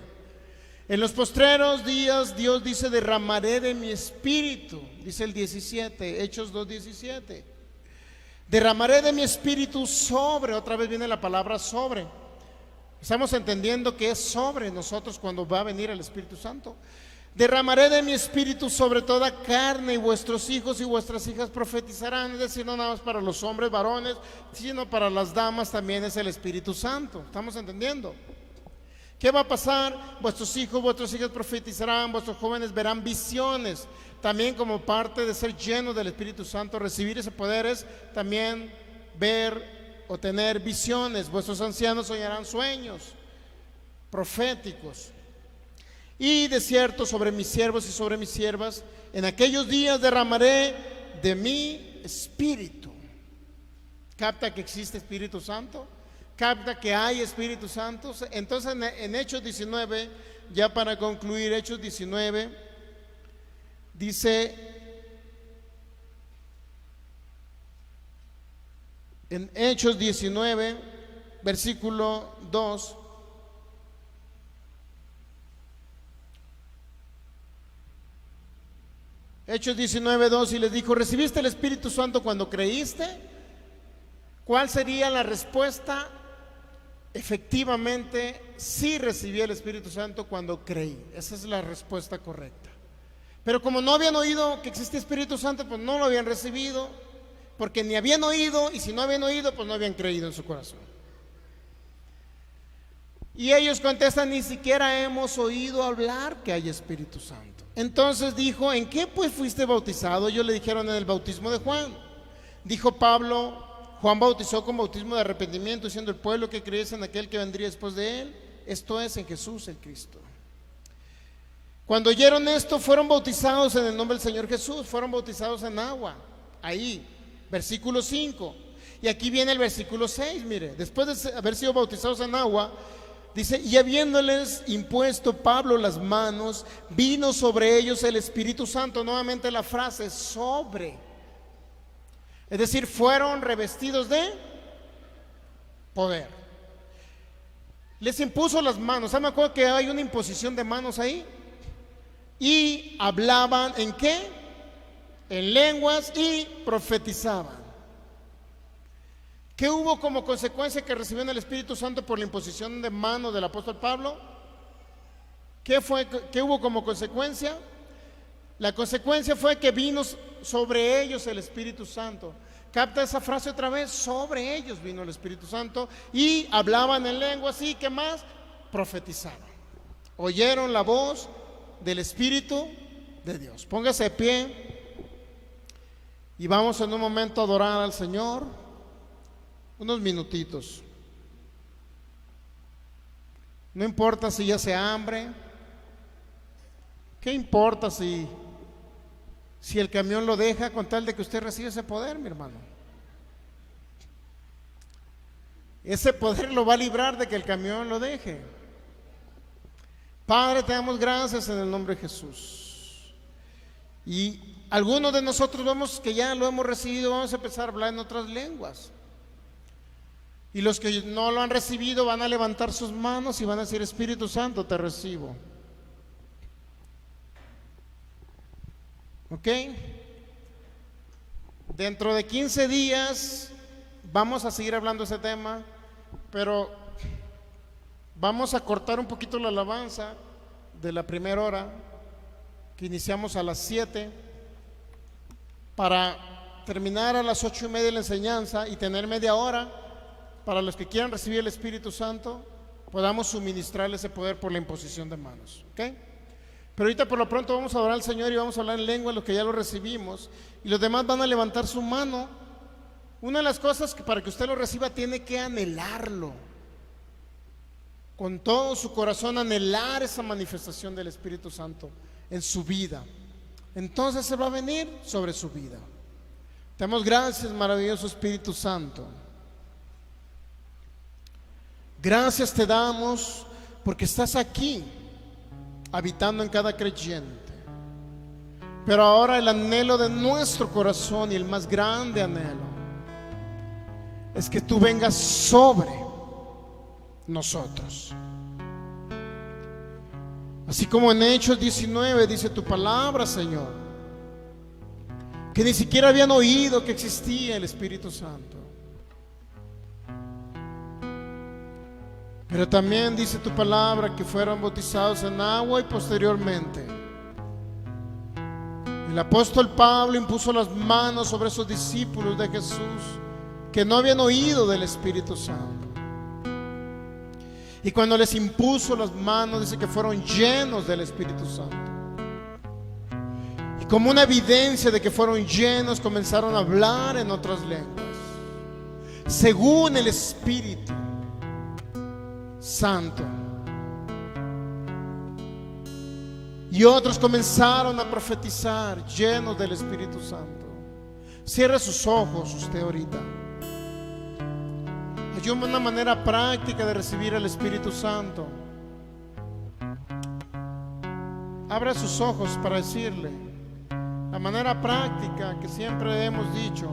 En los postreros días Dios dice: derramaré de mi espíritu, dice el 17, Hechos 2:17. Derramaré de mi espíritu sobre, otra vez viene la palabra sobre. Estamos entendiendo que es sobre nosotros cuando va a venir el Espíritu Santo. Derramaré de mi espíritu sobre toda carne, y vuestros hijos y vuestras hijas profetizarán. Es decir, no nada más para los hombres varones, sino para las damas también es el Espíritu Santo. ¿Estamos entendiendo? ¿Qué va a pasar? Vuestros hijos, vuestras hijas profetizarán, vuestros jóvenes verán visiones. También como parte de ser lleno del Espíritu Santo, recibir ese poder es también ver o tener visiones. Vuestros ancianos soñarán sueños proféticos. Y de cierto, sobre mis siervos y sobre mis siervas, en aquellos días derramaré de mi espíritu. ¿Capta que existe Espíritu Santo? ¿Capta que hay Espíritu Santo? Entonces en Hechos 19, ya para concluir, Hechos 19, dice, en Hechos 19, versículo 2, Hechos 19:2, y les dijo: ¿recibiste el Espíritu Santo cuando creíste? ¿Cuál sería la respuesta? Efectivamente, sí recibí el Espíritu Santo cuando creí. Esa es la respuesta correcta. Pero como no habían oído que existía Espíritu Santo, pues no lo habían recibido, porque ni habían oído, y si no habían oído, pues no habían creído en su corazón. Y ellos contestan: ni siquiera hemos oído hablar que hay Espíritu Santo. Entonces dijo: ¿en qué pues fuiste bautizado? Ellos le dijeron: en el bautismo de Juan. Dijo Pablo: Juan bautizó con bautismo de arrepentimiento, diciendo al pueblo que creyese en aquel que vendría después de él, esto es, en Jesús el Cristo. Cuando oyeron esto, fueron bautizados en el nombre del Señor Jesús, fueron bautizados en agua. Ahí, versículo 5. Y aquí viene el versículo 6, mire, después de haber sido bautizados en agua, dice: y habiéndoles impuesto Pablo las manos, vino sobre ellos el Espíritu Santo. Nuevamente la frase sobre. Es decir, fueron revestidos de poder. Les impuso las manos. ¿Saben? Me acuerdo que hay una imposición de manos ahí. Y hablaban ¿en qué? En lenguas y profetizaban. ¿Qué hubo como consecuencia que recibieron el Espíritu Santo por la imposición de manos del apóstol Pablo? ¿Qué hubo como consecuencia? La consecuencia fue que vino sobre ellos el Espíritu Santo. Capta esa frase otra vez: sobre ellos vino el Espíritu Santo, y hablaban en lenguas y ¿qué más? Profetizaban. Oyeron la voz del Espíritu de Dios. Póngase de pie y vamos en un momento a adorar al Señor. Unos minutitos. No importa si ya hace hambre. ¿Qué importa si el camión lo deja, con tal de que usted reciba ese poder, mi hermano? Ese poder lo va a librar de que el camión lo deje. Padre, te damos gracias en el nombre de Jesús. Y algunos de nosotros vemos que ya lo hemos recibido, vamos a empezar a hablar en otras lenguas. Y los que no lo han recibido van a levantar sus manos y van a decir: Espíritu Santo, te recibo. ¿Ok? Dentro de 15 días vamos a seguir hablando de ese tema, pero vamos a cortar un poquito la alabanza de la primera hora, que iniciamos a las 7, para terminar a las 8:30 la enseñanza y tener media hora para los que quieran recibir el Espíritu Santo, podamos suministrarle ese poder por la imposición de manos. ¿Ok? Pero ahorita por lo pronto vamos a adorar al Señor y vamos a hablar en lengua, los que ya lo recibimos, y los demás van a levantar su mano. Una de las cosas que para que usted lo reciba tiene que anhelarlo, con todo su corazón, anhelar esa manifestación del Espíritu Santo en su vida. Entonces se va a venir sobre su vida. Te damos gracias, maravilloso Espíritu Santo. Gracias te damos porque estás aquí habitando en cada creyente. Pero ahora el anhelo de nuestro corazón, y el más grande anhelo, es que tú vengas sobre nosotros. Así como en Hechos 19 dice tu palabra, Señor, que ni siquiera habían oído que existía el Espíritu Santo. Pero también dice tu palabra que fueron bautizados en agua y posteriormente el apóstol Pablo impuso las manos sobre esos discípulos de Jesús que no habían oído del Espíritu Santo. Y cuando les impuso las manos, dice que fueron llenos del Espíritu Santo. Y como una evidencia de que fueron llenos, comenzaron a hablar en otras lenguas, según el Espíritu Santo. Y otros comenzaron a profetizar, llenos del Espíritu Santo. Cierre sus ojos usted ahorita. Hay una manera práctica de recibir el Espíritu Santo. Abra sus ojos para decirle la manera práctica que siempre hemos dicho.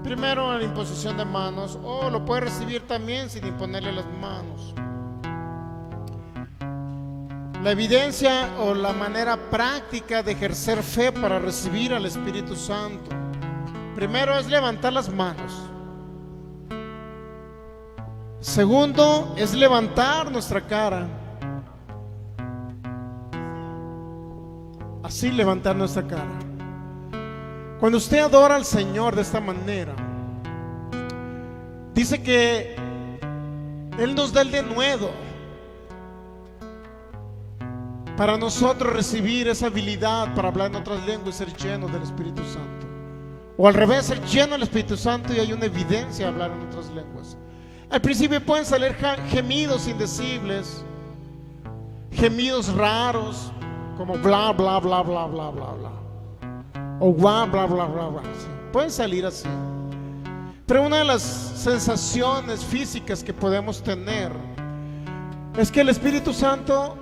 Primero, la imposición de manos, o lo puede recibir también sin imponerle las manos. La evidencia o la manera práctica de ejercer fe para recibir al Espíritu Santo, primero es levantar las manos. Segundo, es levantar nuestra cara. Así levantar nuestra cara. Cuando usted adora al Señor de esta manera, dice que Él nos da el denuedo para nosotros recibir esa habilidad para hablar en otras lenguas y ser llenos del Espíritu Santo. O al revés, ser lleno del Espíritu Santo y hay una evidencia de hablar en otras lenguas. Al principio pueden salir gemidos indecibles, gemidos raros, como bla, bla, bla, bla, bla, bla, bla. O bla, bla, bla, bla, bla. Sí, pueden salir así. Pero una de las sensaciones físicas que podemos tener es que el Espíritu Santo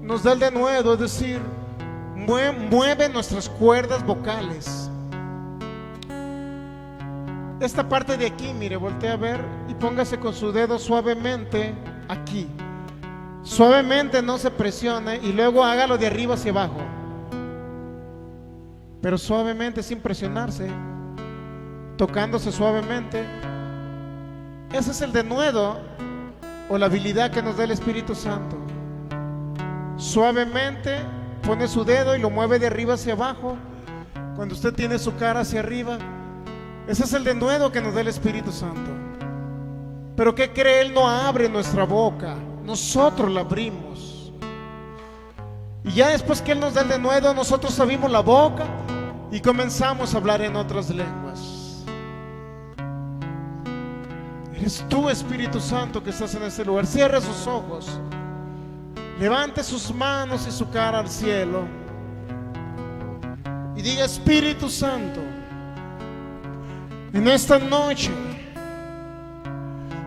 nos da el denuedo, es decir, mueve nuestras cuerdas vocales. Esta parte de aquí, mire, voltea a ver y póngase con su dedo suavemente aquí. Suavemente, no se presione, y luego hágalo de arriba hacia abajo. Pero suavemente, sin presionarse, tocándose suavemente. Ese es el denuedo o la habilidad que nos da el Espíritu Santo. Suavemente pone su dedo y lo mueve de arriba hacia abajo. Cuando usted tiene su cara hacia arriba, ese es el denuedo que nos da el Espíritu Santo. Pero ¿qué cree? Él no abre nuestra boca, nosotros la abrimos. Y ya después que Él nos da el denuedo, nosotros abrimos la boca y comenzamos a hablar en otras lenguas. Eres tú, Espíritu Santo, que estás en este lugar. Cierre sus ojos, levante sus manos y su cara al cielo y diga: Espíritu Santo, en esta noche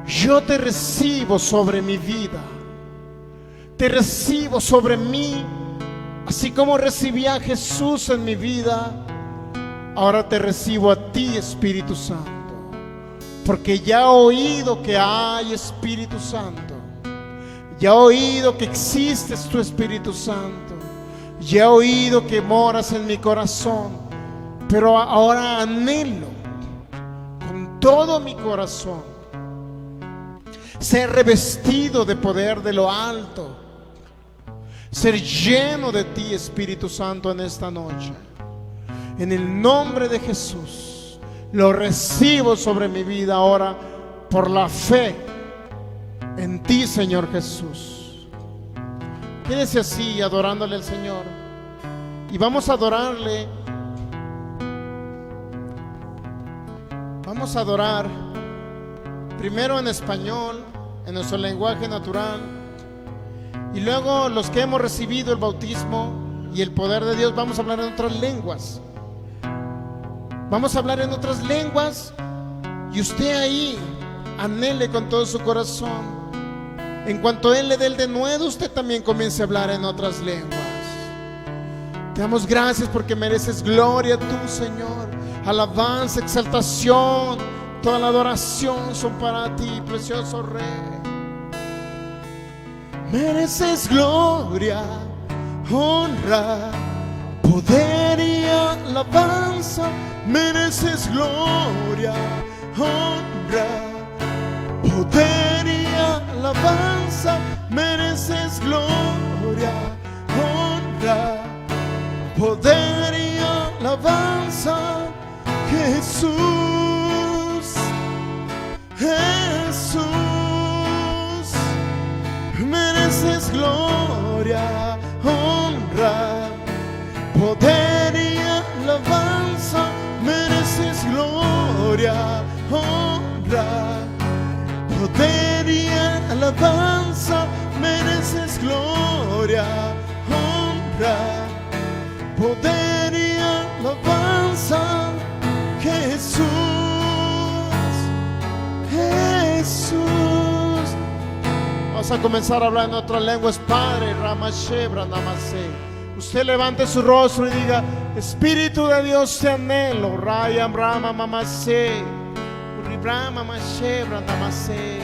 yo te recibo sobre mi vida, te recibo sobre mí, así como recibí a Jesús en mi vida. Ahora te recibo a ti, Espíritu Santo, porque ya he oído que hay Espíritu Santo, ya he oído que existes tu Espíritu Santo, ya he oído que moras en mi corazón, pero ahora anhelo con todo mi corazón ser revestido de poder de lo alto, ser lleno de ti, Espíritu Santo, en esta noche. En el nombre de Jesús lo recibo sobre mi vida ahora por la fe en ti, Señor Jesús. Quédese así adorándole al Señor, y vamos a adorarle. Vamos a adorar primero en español, en nuestro lenguaje natural, y luego los que hemos recibido el bautismo y el poder de Dios vamos a hablar en otras lenguas. Vamos a hablar en otras lenguas, y usted ahí anhele con todo su corazón. En cuanto Él le dé el denuedo, usted también comience a hablar en otras lenguas. Te damos gracias porque mereces gloria tú, Señor, alabanza, exaltación, Toda la adoración son para ti, precioso Rey. Mereces gloria, honra, poder y alabanza. Mereces gloria, honra, poder y alabanza. Mereces gloria, honra, poder y alabanza. Jesús, Jesús, mereces gloria, honra, poder y alabanza. Mereces gloria, honra, poder y alabanza. Mereces gloria, honra, poder y alabanza. Jesús, Jesús. Vamos a comenzar a hablar en otras lenguas. Padre, Ramashebra Namase. Usted levante su rostro y diga: Espíritu de Dios te anhelo. Rayam Rama Mamase. Uribrama Mashebra Namase.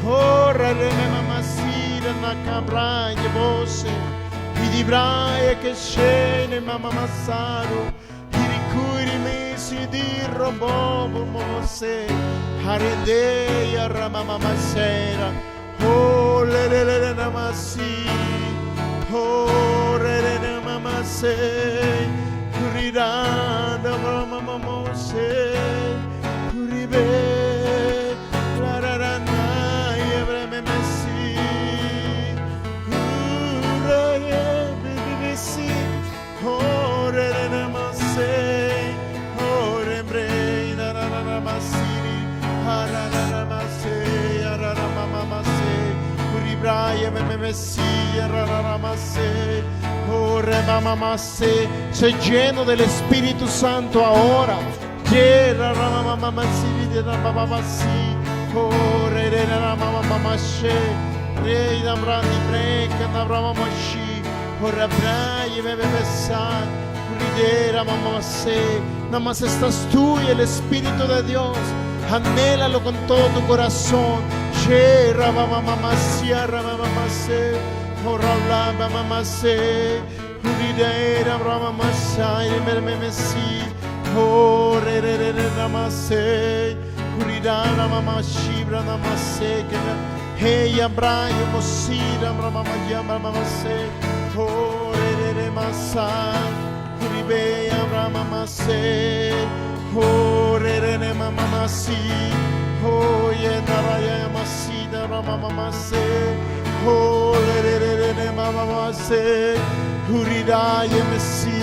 Oh, Rareme Mamasira Nakabra Yebose. Idibraya Keshene Mama Masaro. Irikuri Misi di Rombo Mose. Harendeya Rama Mamasera. Oh, Lele Namasi. Oh, Rene Mamase, Kuriranda Mama Mose, Kuribe, Larana, Yebreme Messi, Uraye, Bibisi, Oh, Rene Mase, Oh, Rembre, Narana Masiri, Harana Mase, Arana Mamase, Kuribraye, Messi. Sé lleno del Espíritu Santo ahora. Nada más estás tú y el Espíritu de Dios. Anhélalo con todo tu corazón. Orabla mamase, uridera brahmamasai, mermemesi, orere namase, uridana mamashi brahmase, hey abrayo mosira brahmamaya mamase, orere masai, uribe brahmamase, orere mamamasi, oye naraya masida brahmamase. Oh, le mama se, Hurida yemesi.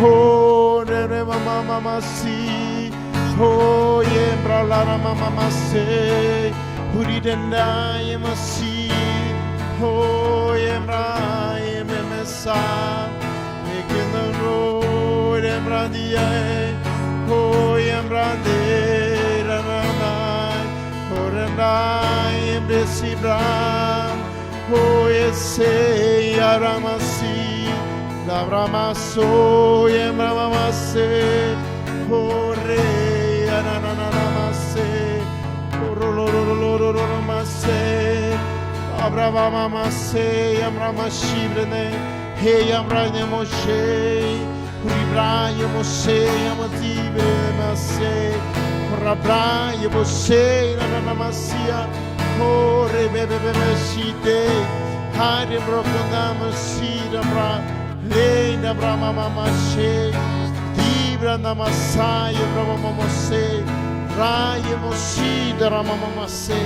Oh, le mama si. Oh, yembra la mama se, Huridenda yemesi. Oh, yembra yemesa. Making the road, yembra die. Oh, yembra de la night. Oh, yembra yemesi bra. Oh, ese yaramasi, la bramaso, yemramase, oh, re, ananamase, oroloroloromase, abrabamamase, yamramashibrene, he yamrane moshe, uribraye moshe, yamatibe mase, orabraye moshe, nananamasia. Oh, rebebe mesite, hari brokana sira bra, leina bra mama she, dibra namasaya bra mama se, raya mosida mama se,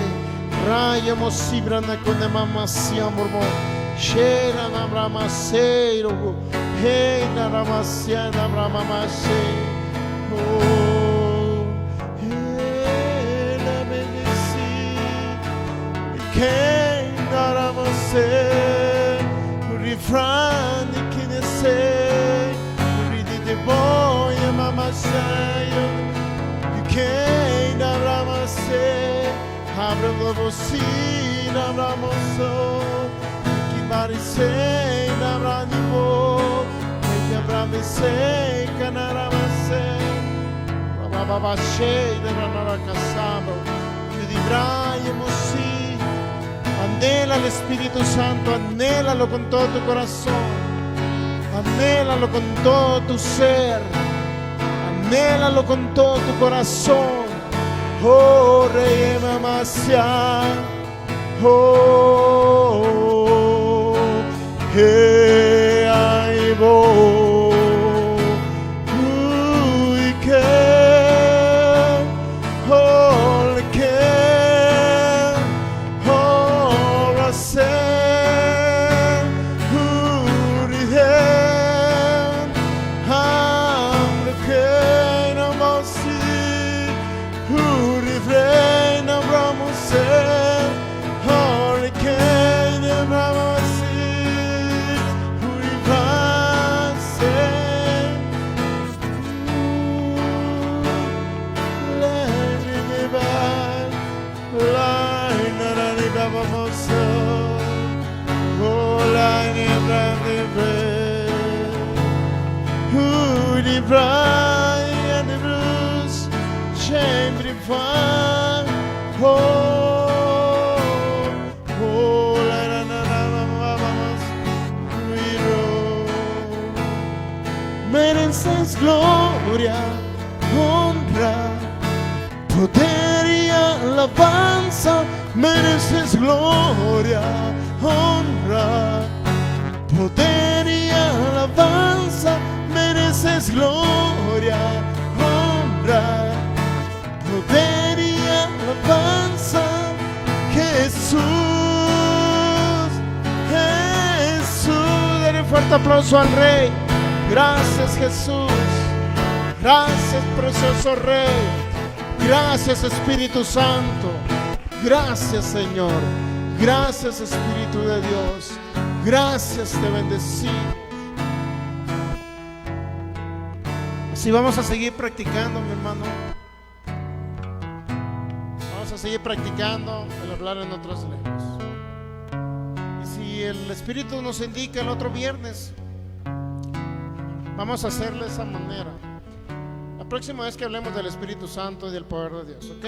raya mosibra na kone mama si amormo, shera na bra maseiro, hey na ramasia na bra mama she, oh, hey la benesi. Quem dará você refrão de que descer, ride de boia mamachaio. Quem dará você abra você dará moço que parecei dará de boa que abra você canara você Anhela al Espíritu Santo, anhélalo con todo tu corazón, anhélalo con todo tu ser, anhélalo con todo tu corazón. Oh, Rey Mamasia, oh, hey, ay, bo, uy, que, oh, que, oh, Rasem, Urihen, Ham, que, Namosi, Urifrein, Abramuse, Hurricane, Abramosi, Urifase, let me be back, line, Narabamoso, oh, line, Abraham, who divine and the blues, shame divine, oh, oh, la na vamos, mereces gloria, honra, poder y alabanza, mereces gloria, honra, poder y alabanza, mereces gloria, honra, poder y alabanza, Jesús, Jesús. Denle un fuerte aplauso al Rey. Gracias, Jesús. Gracias, precioso Rey. Gracias, Espíritu Santo. Gracias, Señor. Gracias, Espíritu de Dios. Gracias, te bendecimos. Así vamos a seguir practicando, mi hermano. Vamos a seguir practicando el hablar en otras lenguas. Y si el Espíritu nos indica el otro viernes, vamos a hacerlo de esa manera. La próxima vez que hablemos del Espíritu Santo y del poder de Dios, ¿ok?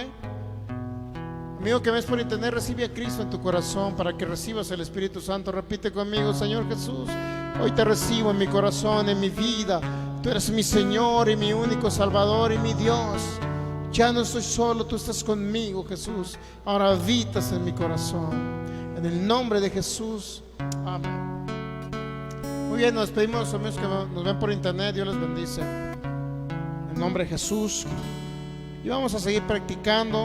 Amigo que ves por internet, recibe a Cristo en tu corazón para que recibas el Espíritu Santo. Repite conmigo: Señor Jesús, hoy te recibo en mi corazón, en mi vida. Tú eres mi Señor y mi único Salvador y mi Dios. Ya no estoy solo, tú estás conmigo, Jesús. Ahora habitas en mi corazón. En el nombre de Jesús, amén. Muy bien, nos despedimos a los amigos que nos ven por internet. Dios les bendice. En el nombre de Jesús. Y vamos a seguir practicando.